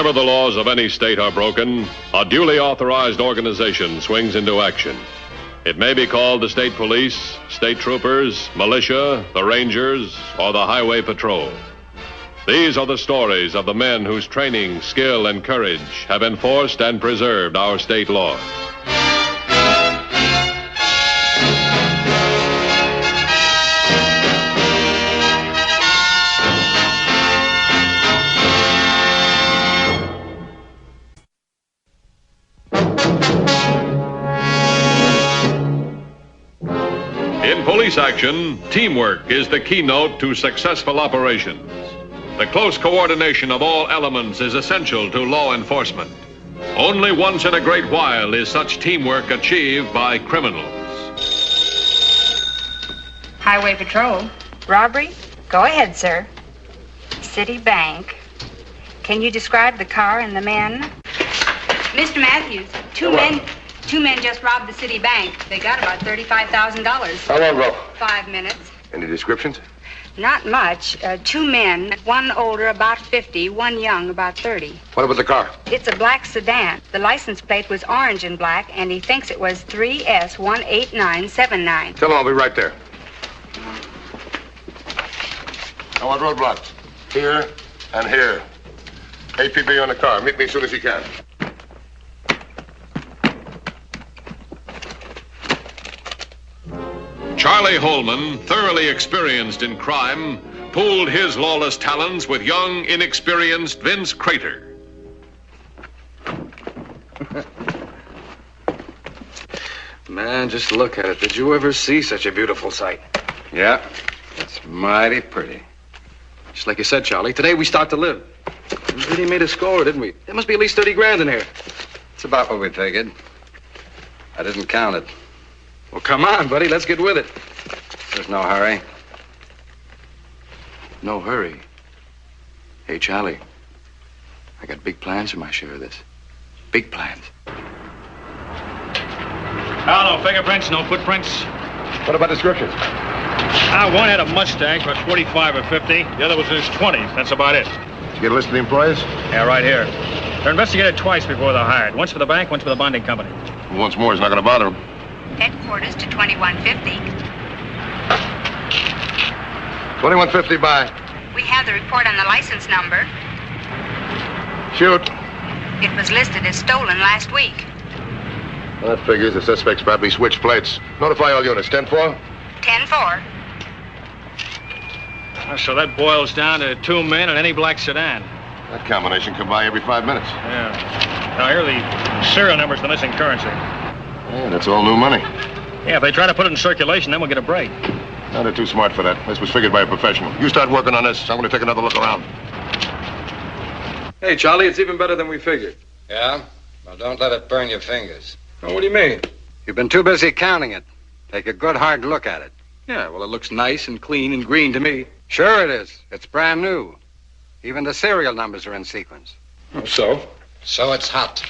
Whenever the laws of any state are broken, a duly authorized organization swings into action. It may be called the state police, state troopers, militia, the rangers, or the highway patrol. These are the stories of the men whose training, skill, and courage have enforced and preserved our state laws. In police action, teamwork is the keynote to successful operations. The close coordination of all elements is essential to law enforcement. Only once in a great while is such teamwork achieved by criminals. Highway Patrol. Robbery? Go ahead, sir. City Bank. Can you describe the car and the men? Mr. Matthews, two men just robbed the city bank. They got about $35,000. How long ago? 5 minutes. Any descriptions? Not much. Two men, one older, about 50, one young, about 30. What about the car? It's a black sedan. The license plate was orange and black, and he thinks it was 3S18979. Tell him I'll be right there. I want roadblocks. Here and here. APB on the car. Meet me as soon as you can. Charlie Holman, thoroughly experienced in crime, pooled his lawless talents with young, inexperienced Vince Crater. Man, just look at it. Did you ever see such a beautiful sight? Yeah, it's mighty pretty. Just like you said, Charlie, today we start to live. We really made a score, didn't we? There must be at least 30 grand in here. It's about what we figured. I didn't count it. Well, come on, buddy. Let's get with it. There's no hurry. No hurry. Hey, Charlie, I got big plans for my share of this. Big plans. Oh, no fingerprints, no footprints. What about descriptions? One had a Mustang for 45 or 50. The other was in his 20s. That's about it. Did you get a list of the employees? Yeah, right here. They're investigated twice before they're hired. Once for the bank, once for the bonding company. Once more is not going to bother him. Headquarters to 2150. 2150 by. We have the report on the license number. Shoot. It was listed as stolen last week. Well, that figures. The suspects probably switched plates. Notify all units. 10-4? 10-4. So that boils down to two men and any black sedan. That combination come by every 5 minutes. Yeah. Now, here are the serial numbers for the missing currency. Yeah, that's all new money. Yeah, if they try to put it in circulation, then we'll get a break. No, they're too smart for that. This was figured by a professional. You start working on this. I'm going to take another look around. Hey, Charlie, it's even better than we figured. Yeah? Well, don't let it burn your fingers. Oh, what do you mean? You've been too busy counting it. Take a good hard look at it. Yeah, well, it looks nice and clean and green to me. Sure it is. It's brand new. Even the serial numbers are in sequence. Oh, so? So it's hot.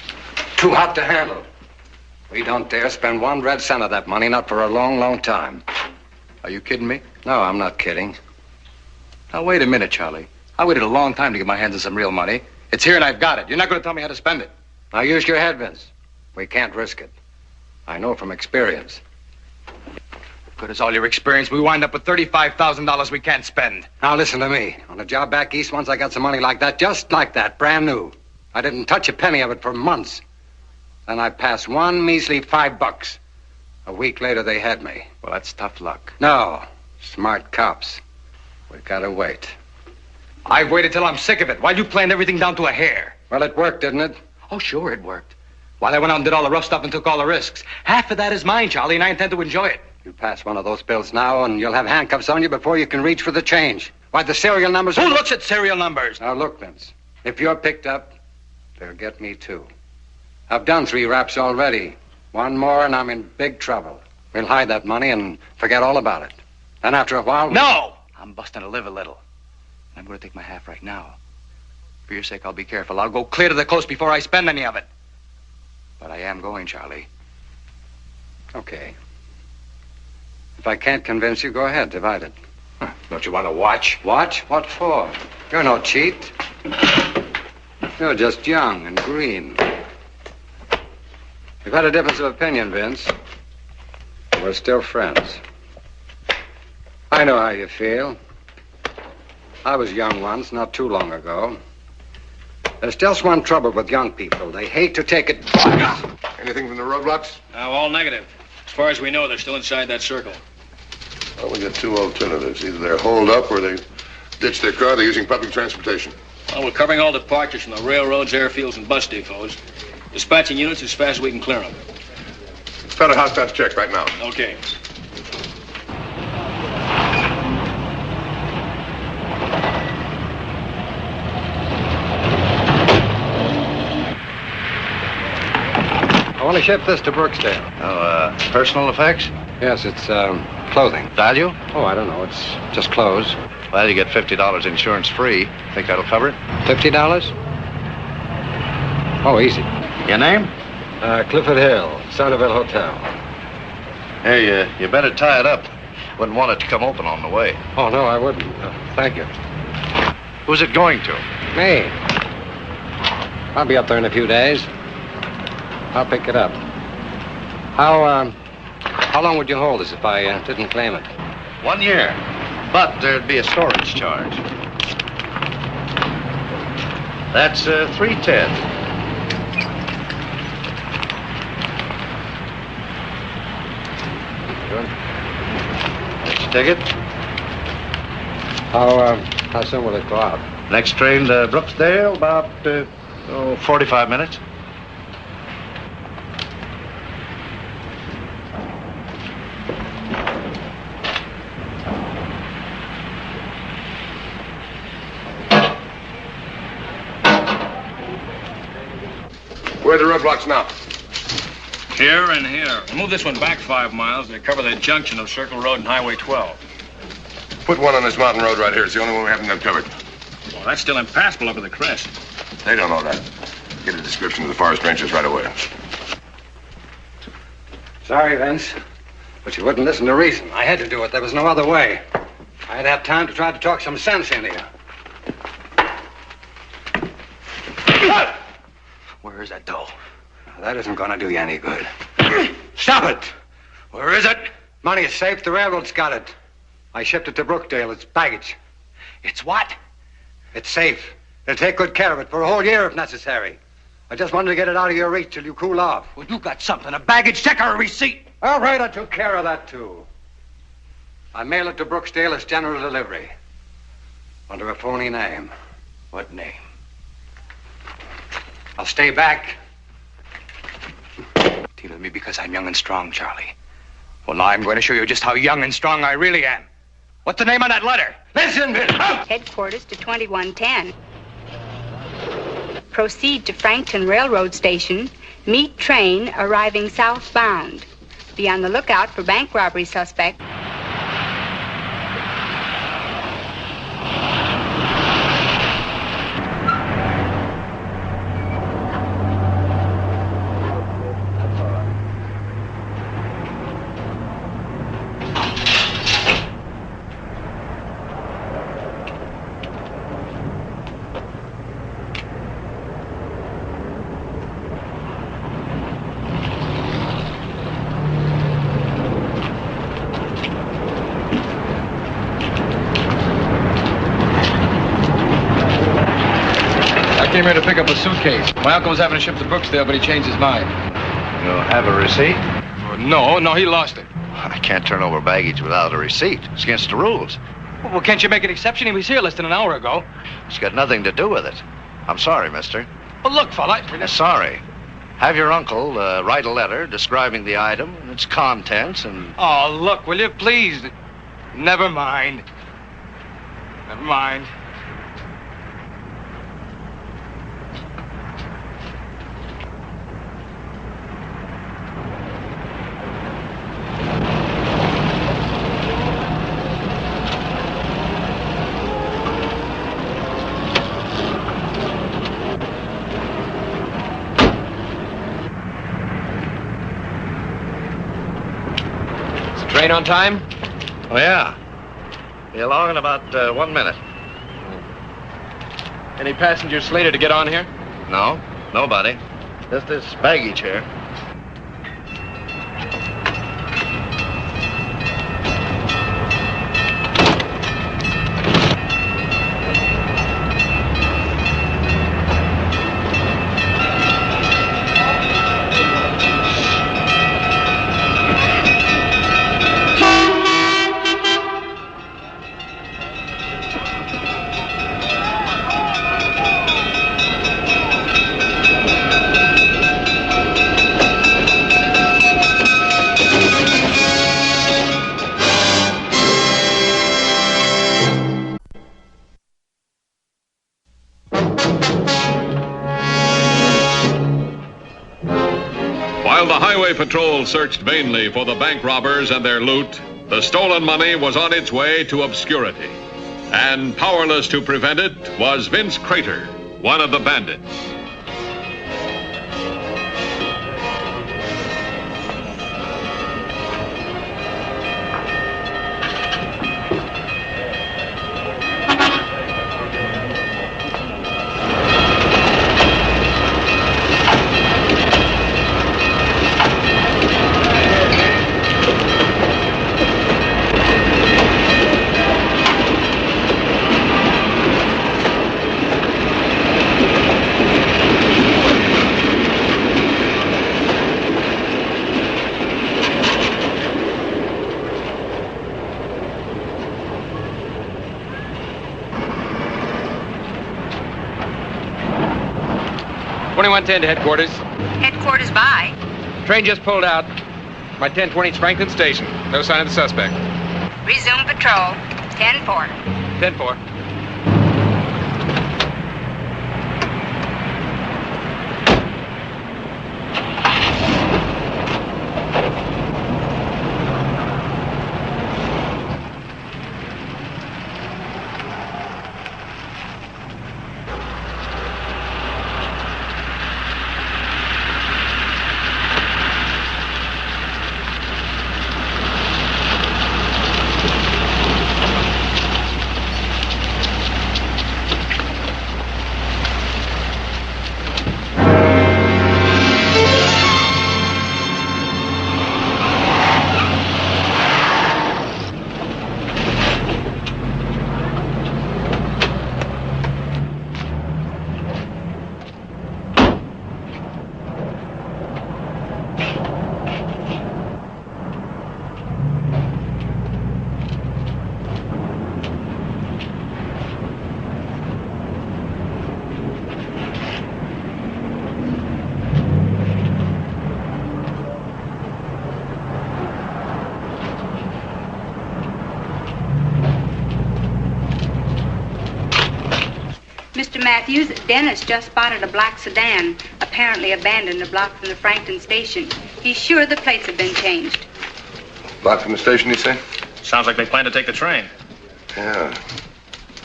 Too hot to handle. We don't dare spend 1 red cent of that money, not for a long, long time. Are you kidding me? No, I'm not kidding. Now, wait a minute, Charlie. I waited a long time to get my hands on some real money. It's here and I've got it. You're not going to tell me how to spend it. Now use your head, Vince. We can't risk it. I know from experience. Good as all your experience, we wind up with $35,000 we can't spend. Now listen to me. On a job back east, once I got some money like that, just like that, brand new. I didn't touch a penny of it for months. Then I passed one measly $5. A week later, they had me. Well, that's tough luck. No. Smart cops. We gotta wait. I've waited till I'm sick of it. While you planned everything down to a hair. Well, it worked, didn't it? Oh, sure, it worked. While I went out and did all the rough stuff and took all the risks. Half of that is mine, Charlie, and I intend to enjoy it. You pass one of those bills now, and you'll have handcuffs on you before you can reach for the change. Why, the serial numbers... Who looks at serial numbers? Now, look, Vince. If you're picked up, they'll get me, too. I've done 3 raps already. One more, and I'm in big trouble. We'll hide that money and forget all about it. Then after a while... No! I'm busting to live a little. I'm going to take my half right now. For your sake, I'll be careful. I'll go clear to the coast before I spend any of it. But I am going, Charlie. Okay. If I can't convince you, go ahead, divide it. Huh. Don't you want to watch? Watch? What for? You're no cheat. You're just young and green. We've had a difference of opinion, Vince. We're still friends. I know how you feel. I was young once, not too long ago. There's just one trouble with young people. They hate to take it. Anything from the roadblocks? All negative. As far as we know, they're still inside that circle. Well, we got two alternatives. Either they're holed up or they ditched their car. They're using public transportation. Well, we're covering all departures from the railroads, airfields, and bus depots. Dispatching units as fast as we can clear them. Start a hostile check right now. Okay. I want to ship this to Brooksdale. Oh, personal effects? Yes, it's clothing. Value? Oh, I don't know. It's just clothes. Well, you get $50 insurance free. Think that'll cover it? $50? Oh, easy. Your name? Clifford Hill, Centerville Hotel. Hey, you better tie it up. Wouldn't want it to come open on the way. Oh, no, I wouldn't. Thank you. Who's it going to? Me. I'll be up there in a few days. I'll pick it up. How long would you hold this if I didn't claim it? 1 year. But there'd be a storage charge. That's $310. Good. Next ticket. How soon will it go out? Next train to Brooksdale, about 45 minutes. Where are the roadblocks now? Here and here. We'll move this one back 5 miles to cover the junction of Circle Road and Highway 12. Put one on this mountain road right here. It's the only one we haven't got covered. Well, that's still impassable up at the crest. They don't know that. Get a description of the forest rangers right away. Sorry, Vince, but you wouldn't listen to reason. I had to do it. There was no other way. I had to have time to try to talk some sense into you. Where is that dough? That isn't going to do you any good. Stop it! Where is it? Money is safe. The railroad's got it. I shipped it to Brookdale. It's baggage. It's what? It's safe. They'll take good care of it for a whole year if necessary. I just wanted to get it out of your reach till you cool off. Well, you got something. A baggage check or a receipt? All right, I took care of that, too. I mail it to Brooksdale as general delivery. Under a phony name. What name? I'll stay back. Deal with me because I'm young and strong, Charlie. Well, now I'm going to show you just how young and strong I really am. What's the name on that letter? Listen, Bill. Headquarters to 2110. Proceed to Frankton Railroad Station. Meet train arriving southbound. Be on the lookout for bank robbery suspect. I came here to pick up a suitcase. My uncle was having to ship to Brooksdale, but he changed his mind. You have a receipt? No, he lost it. I can't turn over baggage without a receipt. It's against the rules. Well, can't you make an exception? He was here less than an hour ago. It's got nothing to do with it. I'm sorry, mister. Well, look, fella. Sorry. Have your uncle write a letter describing the item and its contents and... Oh, look, will you please? Never mind. Never mind. Train on time? Oh, yeah. Be along in about 1 minute. Any passengers slated to get on here? No, nobody. Just this baggage here. While the Highway Patrol searched vainly for the bank robbers and their loot, the stolen money was on its way to obscurity. And powerless to prevent it was Vince Crater, one of the bandits. To headquarters. Headquarters by. Train just pulled out. My 1020 Franklin Station. No sign of the suspect. Resume patrol. 10-4. 10-4. Mr. Matthews, Dennis just spotted a black sedan, apparently abandoned a block from the Franklin station. He's sure the plates have been changed. Block from the station, you say? Sounds like they plan to take the train. Yeah.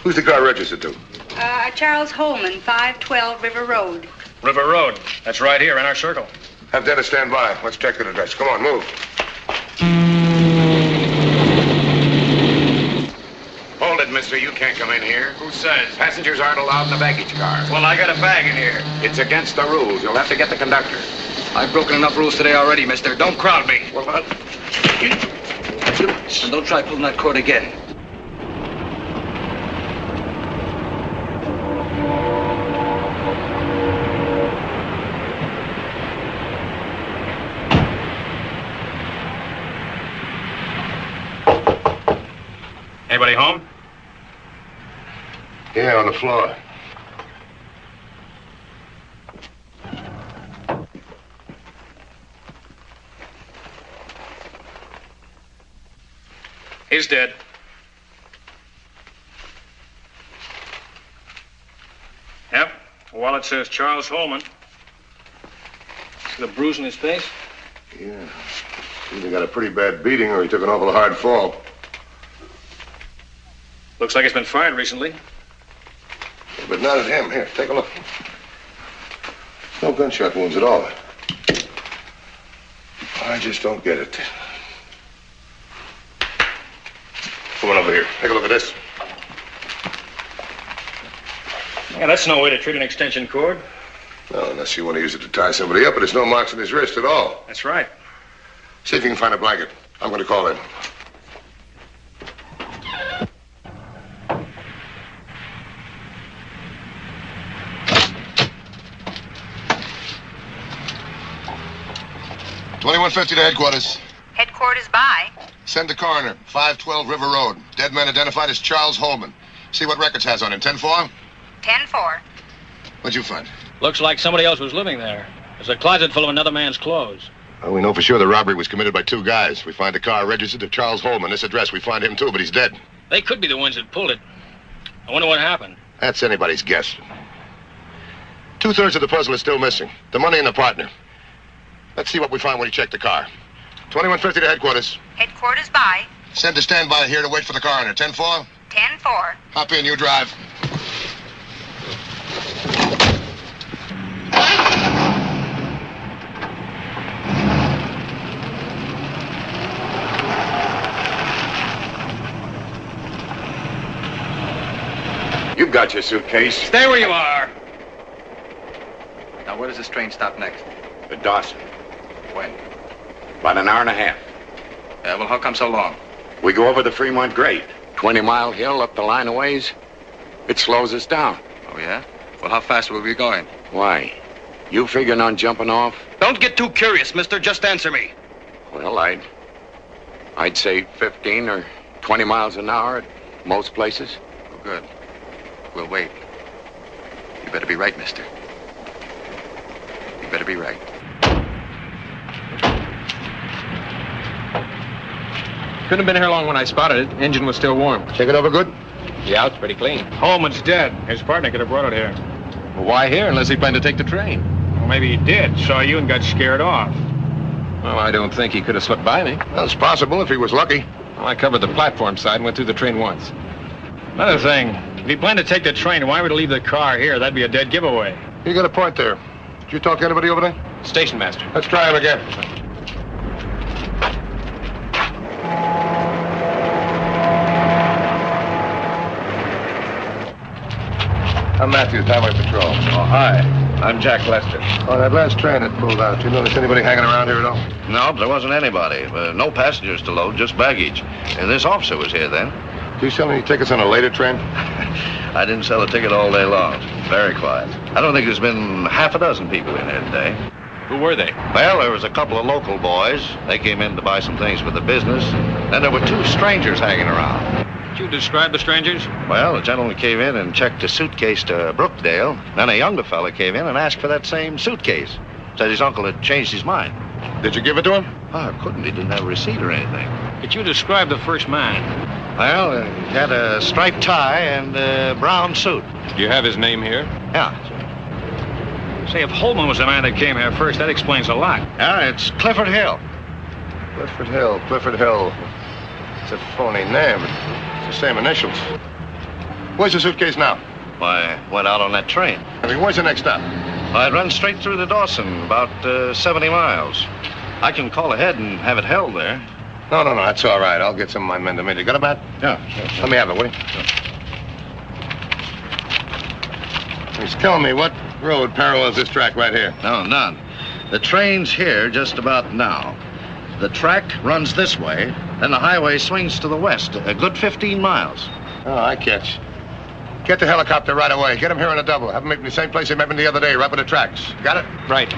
Who's the car registered to? Charles Holman, 512 River Road. River Road. That's right here in our circle. Have Dennis stand by. Let's check the address. Come on, move. Hold it, mister. You can't come in here. Who says? Passengers aren't allowed in the baggage car. Well, I got a bag in here. It's against the rules. You'll have to get the conductor. I've broken enough rules today already, mister. Don't crowd me. Well, And don't try pulling that cord again. Anybody home? Yeah, on the floor. He's dead. Yep. Wallet says Charles Holman. See the bruise in his face? Yeah. Either got a pretty bad beating or he took an awful hard fall. Looks like he's been fired recently. Yeah, but not at him. Here, take a look. No gunshot wounds at all. I just don't get it. Come on over here. Take a look at this. Yeah, that's no way to treat an extension cord. Well, unless you want to use it to tie somebody up, but there's no marks on his wrist at all. That's right. See if you can find a blanket. I'm going to call in. $21.50 to headquarters. Headquarters by. Send the coroner. 512 River Road. Dead man identified as Charles Holman. See what records has on him. 10-4? 10-4. What'd you find? Looks like somebody else was living there. There's a closet full of another man's clothes. Well, we know for sure the robbery was committed by two guys. We find a car registered to Charles Holman. This address, we find him too, but he's dead. They could be the ones that pulled it. I wonder what happened. That's anybody's guess. 2/3 of the puzzle is still missing. The money and the partner. Let's see what we find when we check the car. $21.50 to headquarters. Headquarters by. Send a standby here to wait for the coroner. 10-4? 10-4. Hop in, you drive. You've got your suitcase. Stay where you are. Now, where does this train stop next? The Dawson. When? About an hour and a half. Yeah, well, how come so long? We go over the Fremont grade. 20-mile hill up the line of ways. It slows us down. Oh, yeah? Well, how fast will we be going? Why? You figuring on jumping off? Don't get too curious, mister. Just answer me. Well, I'd say 15 or 20 miles an hour at most places. Oh, good. We'll wait. You better be right, mister. You better be right. Couldn't have been here long when I spotted it. Engine was still warm. Check it over good? Yeah, it's pretty clean. Holman's dead. His partner could have brought it here. Well, why here unless he planned to take the train? Well, maybe he did. Saw you and got scared off. Well, I don't think he could have slipped by me. Well, it's possible if he was lucky. Well, I covered the platform side and went through the train once. Another thing. If he planned to take the train, why would he leave the car here? That'd be a dead giveaway. You got a point there. Did you talk to anybody over there? Station master. Let's try him again. I'm Matthews, Highway Patrol. Oh, hi. I'm Jack Lester. Oh, that last train that pulled out. You notice anybody hanging around here at all? No, there wasn't anybody. No passengers to load, just baggage. And this officer was here then. Do you sell any tickets on a later train? I didn't sell a ticket all day long. Very quiet. I don't think there's been half a dozen people in here today. Who were they? Well, there was a couple of local boys. They came in to buy some things for the business. Then there were two strangers hanging around. Did you describe the strangers? Well, a gentleman came in and checked a suitcase to Brookdale. Then a younger fella came in and asked for that same suitcase. Said his uncle had changed his mind. Did you give it to him? Oh, I couldn't. He didn't have a receipt or anything. Did you describe the first man? Well, he had a striped tie and a brown suit. Do you have his name here? Yeah. Say, if Holman was the man that came here first, that explains a lot. Yeah, it's Clifford Hill. Clifford Hill, Clifford Hill. It's a phony name. It's the same initials. Where's the suitcase now? I went out on that train. I mean, where's the next stop? I'd run straight through the Dawson, about 70 miles. I can call ahead and have it held there. No, that's all right. I'll get some of my men to meet you. Got a bat? Yeah, sure. Let me have it, will you? He's telling me what road parallels this track right here. No, none. The train's here just about now. The track runs this way, then the highway swings to the west, a good 15 miles. Oh, I catch. Get the helicopter right away. Get him here in a double. Have him meet me the same place he met me the other day, right by the tracks. Got it? Right.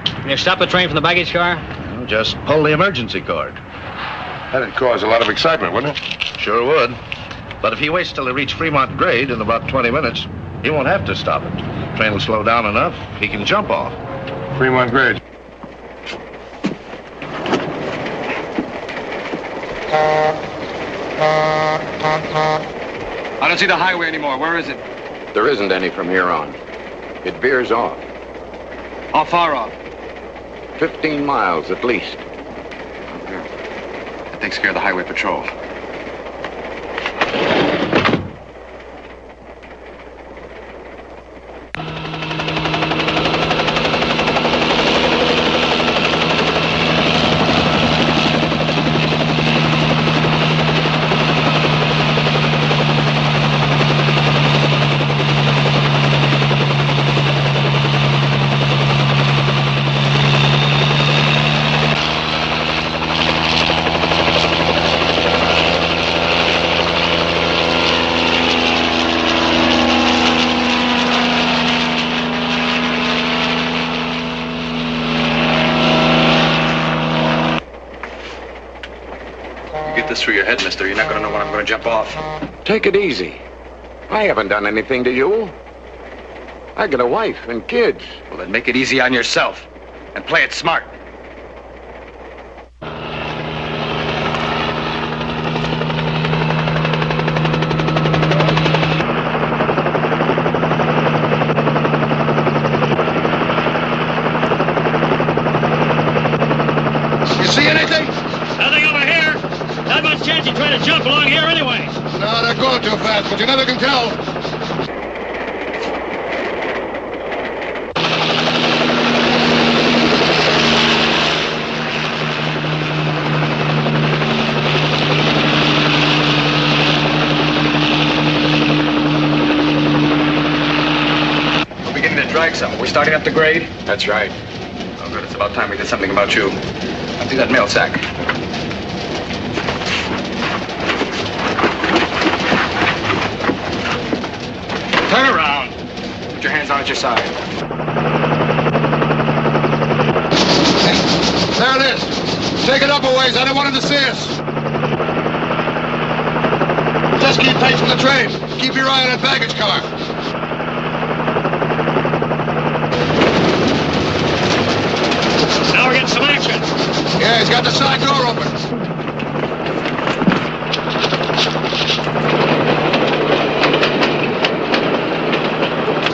Can you stop the train from the baggage car? Well, just pull the emergency cord. That'd cause a lot of excitement, wouldn't it? Sure would. But if he waits till he reach Fremont grade in about 20 minutes, he won't have to stop it. Train will slow down enough, he can jump off. Fremont grade. I don't see the highway anymore. Where is it? There isn't any from here on. It veers off. How far off? 15 miles at least. Okay. That takes care of the highway patrol. your head, mister. You're not going to know when I'm going to jump off. Take it easy. I haven't done anything to you. I got a wife and kids. Well, then make it easy on yourself. And play it smart. You see anything? Nothing over here. Not much chance you try to jump along here anyway. No, they're going too fast, but you never can tell. We're beginning to drag some. We're starting up the grade. That's right. Oh, good. It's about time we did something about you. Empty that mail sack. Turn around. Put your hands out at your side. There it is. Take it up a ways. I don't want him to see us. Just keep pace with the train. Keep your eye on that baggage car. Now we're getting some action. Yeah, he's got the side door open.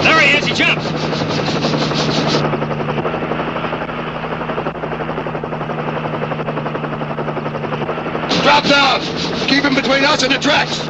There he is. He jumped. Drop down. Keep him between us and the tracks.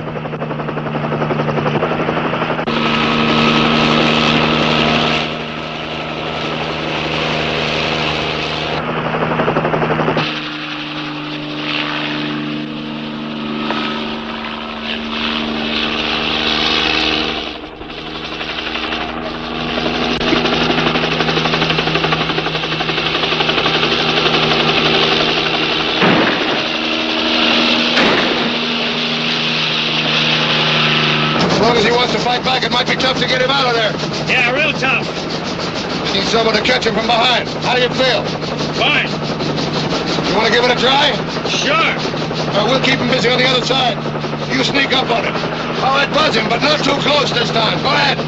As long as he wants to fight back, it might be tough to get him out of there. Yeah, real tough. We need someone to catch him from behind. How do you feel? Fine. You want to give it a try? Sure. We'll keep him busy on the other side. You sneak up on him. All right, buzz him, but not too close this time. Go ahead.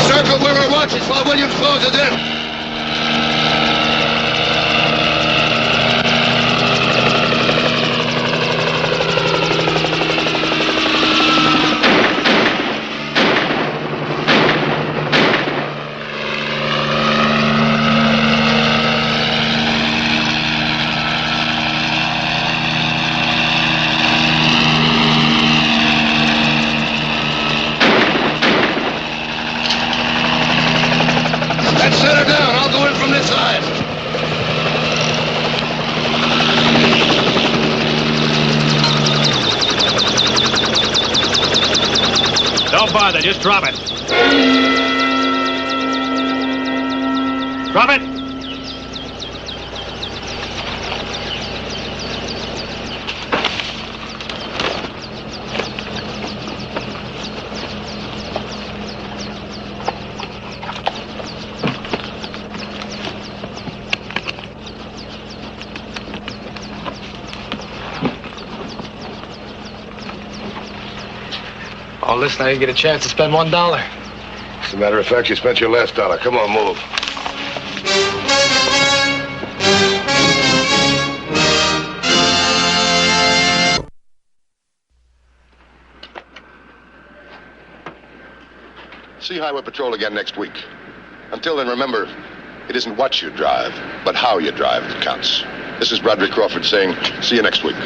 Circle where we're watching while Williams closes in. Set her down. I'll go in from this side. Don't bother. Just drop it. Drop it. All this, now you get a chance to spend $1. As a matter of fact, you spent your last dollar. Come on, move. See Highway Patrol again next week. Until then, remember, it isn't what you drive, but how you drive that counts. This is Broderick Crawford saying, see you next week.